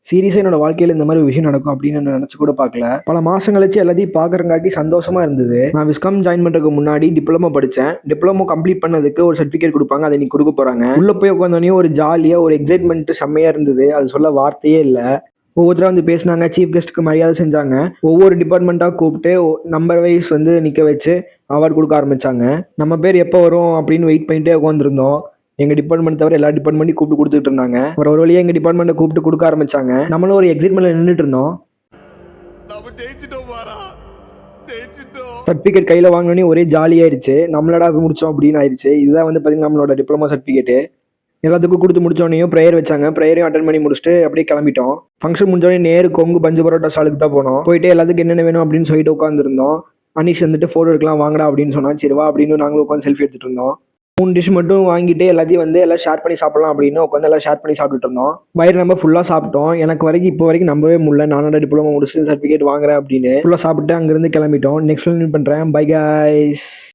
சீரியஸாக என்னோட வாழ்க்கையில் இந்த மாதிரி ஒரு விஷயம் நடக்கும் அப்படின்னு நான் நினச்சி கூட பார்க்கல. பல மாதம் கழிச்சு எல்லாத்தையும் பார்க்கறங்காட்டி சந்தோஷமா இருந்தது. நான் விஸ்காம் ஜாயின் பண்ணுறதுக்கு முன்னாடி டிப்ளமோ படித்தேன். டிப்ளமோ கம்ப்ளீட் பண்ணதுக்கு ஒரு சர்டிஃபிகேட் கொடுப்பாங்க, அதை நீ கொடுக்க போகிறாங்க. உள்ளே போய் உட்காந்தோடனே ஒரு ஜாலியாக ஒரு எக்ஸைட்மெண்ட் செம்மையாக இருந்தது. அது சொல்ல வார்த்தையே இல்லை. ஒவ்வொருத்தராக வந்து பேசினாங்க, சீஃப் கெஸ்ட்டுக்கு மரியாதை செஞ்சாங்க. ஒவ்வொரு டிபார்ட்மெண்ட்டாக கூப்பிட்டு நம்பர் வைஸ் வந்து நிற்க வச்சு அவார்டு கொடுக்க ஆரம்பித்தாங்க. நம்ம பேர் எப்போ வரும் அப்படின்னு வெயிட் பண்ணிட்டே உட்காந்துருந்தோம். எங்கள் டிபார்ட்மெண்ட் தவிர எல்லா டிபார்ட்மெண்ட்டையும் கூப்பிட்டு கொடுத்துட்டு இருந்தாங்க. அப்புறம் ஒரு வழியாக எங்கள் டிபார்ட்மெண்ட்டை கூப்பிட்டு கொடுக்க ஆரம்பித்தாங்க. நம்மளும் ஒரு எக்ஸைட்மெண்ட்டில் நின்றுட்டு இருந்தோம். சர்டிஃபிகேட் கையில் வாங்கினோடனே ஒரே ஜாலியாயிருச்சு. நம்மளடா முடிச்சோம் அப்படின்னு ஆயிடுச்சு. இதுதான் வந்து பார்த்தீங்கன்னா நம்மளோட டிப்ளமோ சர்டிஃபிகேட்டு. எல்லாத்துக்கும் கொடுத்து முடிச்சோடனையும் ப்ரேயர் வச்சாங்க. ப்ரேயரையும் அட்டன் பண்ணி முடிச்சுட்டு அப்படியே கிளம்பிட்டோம். ஃபங்க்ஷன் முடிஞ்சோடனே நேரு கொங்கு பஞ்சு பரோட்டா ஸ்டாலுக்கு தான் போனோம். போயிட்டு எல்லாத்துக்கும் என்னென்ன வேணும் அப்படின்னு சொல்லிட்டு உட்காந்துருந்தோம். அனீஷ் வந்துட்டு ஃபோட்டோ எடுக்கலாம் வாங்கடா அப்படின்னு சொன்னா. சரி வா அப்படின்னு நாங்களும் உட்காந்து செல்ஃபி எடுத்துட்டு இருந்தோம். 3 டிஷ் மட்டும் வாங்கிட்டு எல்லாத்தையும் வந்து எல்லாம் ஷேர் பண்ணி சாப்பிடலாம் அப்படின்னு உட்காந்து எல்லாம் ஷேர் பண்ணி சாப்பிட்டுட்டு இருந்தோம். வயிறு நம்ம ஃபுல்லாக சாப்பிட்டோம். எனக்கு வரைக்கும் இப்போ வரைக்கும் நம்பவே முடியல. நானோட டிப்ளமோ முடிச்சுட்டு சர்டிஃபிகேட் வாங்குறேன் அப்படின்னு ஃபுல்லாக சாப்பிட்டு அங்கேருந்து கிளம்பிட்டோம். நெக்ஸ்ட் மீட் பண்ணுறேன். Bye guys.